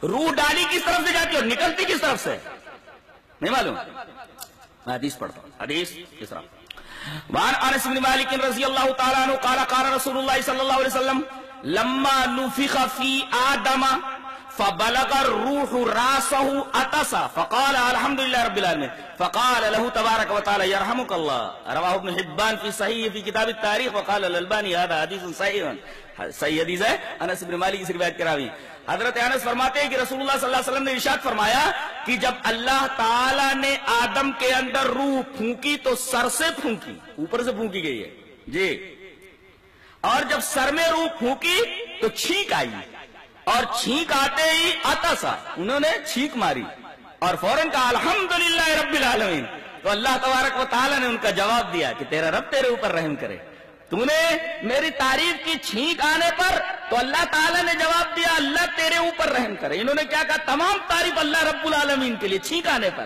روح ڈالی کس طرف سے جاتی ہے اور نکلتی کس طرف سے؟ نہیں معلوم؟ میں حدیث پڑھتا ہوں، حدیث کس طرح؟ وعن انس بن مالک رضی اللہ تعالیٰ عنہ قال قال رسول اللہ صلی اللہ علیہ وسلم لما نفخ فی آدم فبلغ الروح راسه عطس فقال الحمد لله رب العالمين فقال له تبارك وتعالى يرحمك الله رواه ابن حبان في صحيح في كتاب التاريخ وقال الالباني هذا حديث صحيح صحیح حدیث ہے انس بن مالک کی روایت کراوی. حضرت انس فرماتے ہیں کہ رسول اللہ صلی اللہ علیہ وسلم نے ارشاد فرمایا کہ جب اللہ تعالی نے آدم کے اندر روح پھونکی تو سر سے پھونکی، اوپر سے پھونکی گئی ہے جی، اور جب سر میں روح پھونکی تو چھینک آئی، اور چھینک آتے ہی عطسا، انہوں نے چھینک ماری اور فوراً کہا الحمدللہ رب العالمین. تو اللہ تبارک و تعالی نے ان کا جواب دیا کہ تیرا رب تیرے اوپر رحم کرے. تو نے میری تعریف کی چھینک آنے پر تو اللہ تعالیٰ نے جواب دیا اللہ تیرے اوپر رحم کرے. انہوں نے کیا کہا؟ تمام تعریف اللہ رب العالمین کے لیے چھینک آنے پر.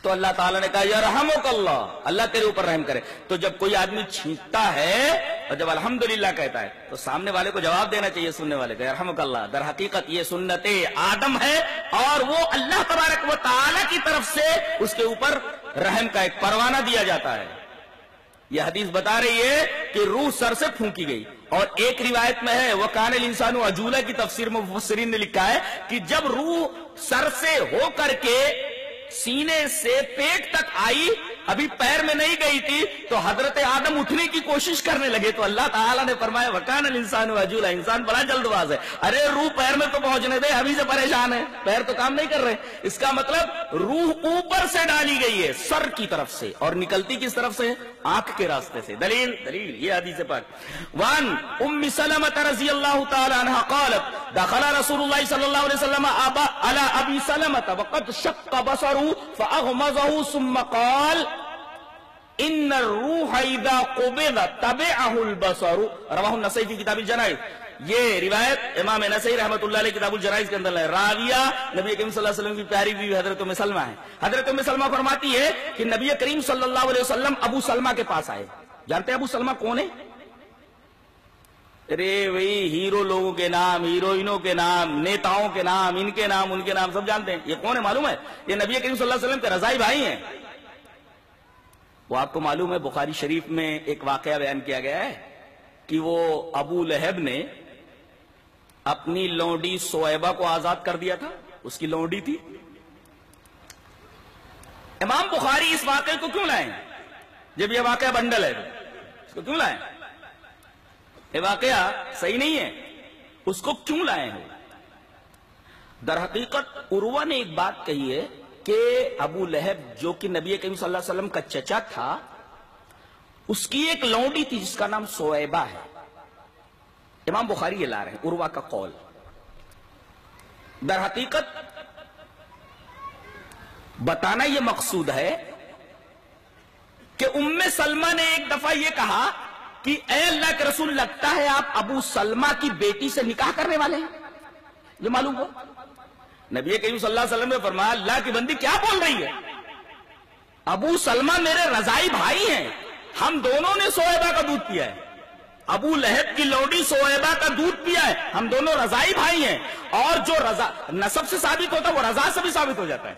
تو اللہ تعالیٰ نے کہا یرحمک اللہ، اللہ تیرے اوپر رحم کرے. تو جب کوئی آدمی چھینکتا ہے اور جب الحمدللہ کہتا ہے تو سامنے والے کو جواب دینا چاہیے، سننے والے کو یرحمک اللہ. در حقیقت یہ سنت آدم ہے اور وہ اللہ تبارک و تعالیٰ کی طرف سے اس کے اوپر رحم کا ایک پروانہ دیا جاتا ہے. یہ حدیث بتا رہی ہے کہ روح سر سے پھونکی گئی. اور ایک روایت میں ہے وَكَانَ الْإِنسَانُ عَجُولًا کی تفسیر میں مفسرین نے لکھا ہے کہ جب روح سر سے ہو کر کے سینے سے پیٹ تک آئی، ابھی پیر میں نہیں گئی تھی، تو حضرت آدم اٹھنے کی کوشش کرنے لگے تو اللہ تعالیٰ نے فرمایا وَكَانَ الْإِنسَانُ عَجُولًا، انسان بڑا جلد باز ہے. ارے روح پیر میں تو پہنچنے دے، ابھی سے پریشان ہے، پیر تو کام نہیں کر رہے. اس کا مطلب روح اوپر سے ڈالی گئی ہے سر کی طرف سے اور نکلتی کس طرف سے؟ آنکھ کے راستے سے. دلیل یہ حدیث پاک. وان ام سلمہ رضی اللہ تعالی عنہ قالت دخل رسول اللہ صلی اللہ علیہ وسلم على ابی سلمہ وقد شق بصره فاغمضه ثم قال ان الروح اذا قبض تبعه البصر. رواه النسائی کی کتاب الجنائز. یہ روایت امام نسائی رحمۃ اللہ علیہ کتاب الجنائز کے اندر ہے. راویہ نبی کریم صلی اللہ علیہ وسلم کی پیاری بیوی حضرت ام سلمہ ہے. حضرت ام سلمہ فرماتی ہے کہ نبی کریم صلی اللہ علیہ وسلم ابو سلمہ کے پاس آئے. جانتے ہیں ابو سلمہ کون ہے؟ ارے وہی ہیرو لوگوں کے نام، ہیروئنوں کے نام، نیتاؤں کے نام، ان کے نام ان کے نام سب جانتے ہیں. یہ کون ہے معلوم ہے؟ یہ نبی کریم صلی اللہ علیہ وسلم کے رضائی بھائی ہیں. وہ آپ کو معلوم ہے بخاری شریف میں ایک واقعہ بیان کیا گیا ہے کہ وہ ابو لہب نے اپنی لونڈی سویبہ کو آزاد کر دیا تھا. اس کی لونڈی تھی. امام بخاری اس واقعے کو کیوں لائیں؟ جب یہ واقعہ بنڈل ہے اس کو کیوں لائیں؟ یہ واقعہ صحیح نہیں ہے، اس کو کیوں لائیں ہیں؟ در حقیقت عروہ نے ایک بات کہی ہے کہ ابو لہب جو کہ نبی کریم صلی اللہ علیہ وسلم کا چچا تھا، اس کی ایک لونڈی تھی جس کا نام سویبہ ہے. امام بخاری یہ لا رہے ہیں عروہ کا قول. در حقیقت بتانا یہ مقصود ہے کہ ام سلمہ نے ایک دفعہ یہ کہا کہ اے اللہ کے رسول لگتا ہے آپ ابو سلمہ کی بیٹی سے نکاح کرنے والے ہیں. یہ معلوم ہو نبی کریم صلی اللہ علیہ وسلم نے فرمایا اللہ کی بندی کیا بول رہی ہے؟ ابو سلمہ میرے رضائی بھائی ہیں، ہم دونوں نے سویبہ کا دودھ پیا ہے. ابو لہب کی لونڈی سویبہ کا دودھ پیا ہے، ہم دونوں رضائی بھائی ہیں. اور جو رضا نسب سے ثابت ہوتا ہے وہ رضا سے بھی ثابت ہو جاتا ہے.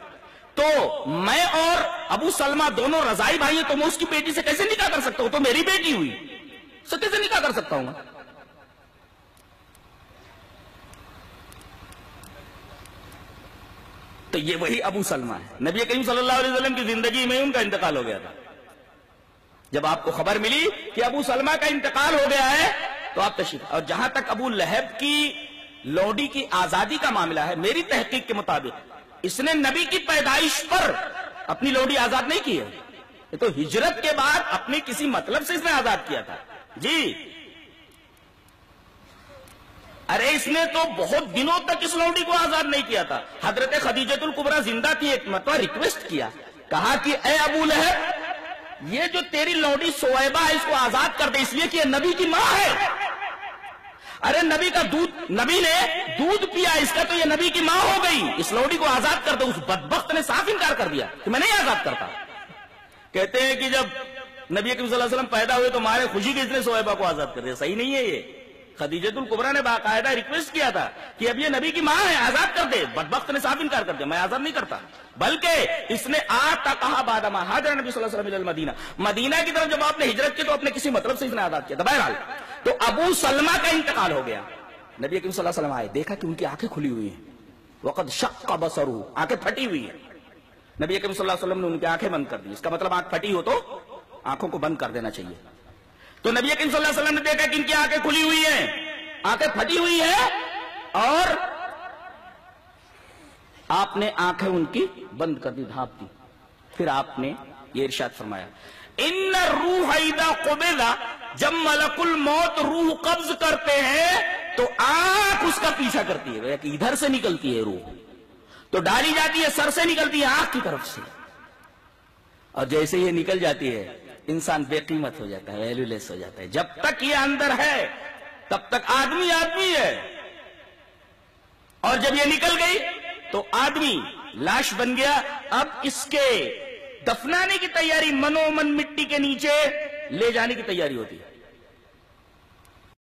تو میں اور ابو سلمہ دونوں رضائی بھائی ہیں، تو میں اس کی بیٹی سے کیسے نکاح کر سکتا ہوں؟ تو میری بیٹی ہوئی، اس سے کیسے نکاح کر سکتا ہوں میں؟ تو یہ وہی ابو سلمہ ہے. نبی کریم صلی اللہ علیہ وسلم کی زندگی میں ان کا انتقال ہو گیا تھا. جب آپ کو خبر ملی کہ ابو سلمہ کا انتقال ہو گیا ہے تو آپ تشریف. اور جہاں تک ابو لہب کی لونڈی کی آزادی کا معاملہ ہے، میری تحقیق کے مطابق اس نے نبی کی پیدائش پر اپنی لونڈی آزاد نہیں کی ہے. یہ تو ہجرت کے بعد اپنی کسی مطلب سے اس نے آزاد کیا تھا. جی ارے اس نے تو بہت دنوں تک اس لونڈی کو آزاد نہیں کیا تھا. حضرت خدیجۃ الکبریٰ زندہ تھی، ایک مرتبہ ریکویسٹ کیا، کہا کہ اے ابو لہب یہ جو تیری لونڈی سویبہ ہے اس کو آزاد کر دے، اس لیے کہ یہ نبی کی ماں ہے. ارے نبی کا دودھ، نبی نے دودھ پیا، اس کا تو یہ نبی کی ماں ہو گئی، اس لونڈی کو آزاد کر دے. اس بدبخت نے صاف انکار کر دیا کہ میں نہیں آزاد کرتا. کہتے ہیں کہ جب نبی کریم صلی اللہ علیہ وسلم پیدا ہوئے تو مارے خوشی کے اس نے سویبہ کو آزاد کر دیا. صحیح نہیں ہے، یہ خدیجۃ الکبریٰ نے باقاعدہ ریکویسٹ کیا تھا کہ اب یہ نبی کی ماں ہے، آزاد کر دے. بدبخت نے صاف انکار کر دیا، میں آزاد نہیں کرتا. بلکہ اس نے آتا کہا بعد ما ہاجر نبی صلی اللہ علیہ وسلم الی المدینہ، مدینہ کی طرف جب آپ نے ہجرت کی تو اپنے کسی مطلب سے اس نے آزاد کیا تھا. بہرحال تو ابو سلمہ کا انتقال ہو گیا. نبی اکرم صلی اللہ علیہ وسلم آئے، دیکھا کہ ان کی آنکھیں کھلی ہوئی ہیں. وقد شق بصرہ، آنکھیں پھٹی ہوئی ہیں. نبی اکرم صلی اللہ علیہ وسلم نے ان کی آنکھیں بند کر دی. اس کا مطلب آنکھ پھٹی ہو تو آنکھوں کو بند کر دینا چاہیے. تو نبی اکرم صلی اللہ علیہ وسلم نے دیکھا کہ ان کی آنکھیں کھلی ہوئی ہیں، آنکھیں پھٹی ہوئی ہیں، اور آپ نے آنکھیں ان کی بند کر دی، ڈھانپ دی. پھر آپ نے یہ ارشاد فرمایا، ان الروح اذا قبض، جب ملک الموت روح قبض کرتے ہیں تو آنکھ اس کا پیچھا کرتی ہے، کہ ادھر سے نکلتی ہے روح تو ڈالی جاتی ہے، سر سے نکلتی ہے آنکھ کی طرف سے، اور جیسے یہ نکل جاتی ہے انسان بے قیمت ہو جاتا ہے، ویلیو لیس ہو جاتا ہے. جب تک یہ اندر ہے تب تک آدمی آدمی ہے، اور جب یہ نکل گئی تو آدمی لاش بن گیا. اب اس کے دفنانے کی تیاری، منو من مٹی کے نیچے لے جانے کی تیاری ہوتی ہے.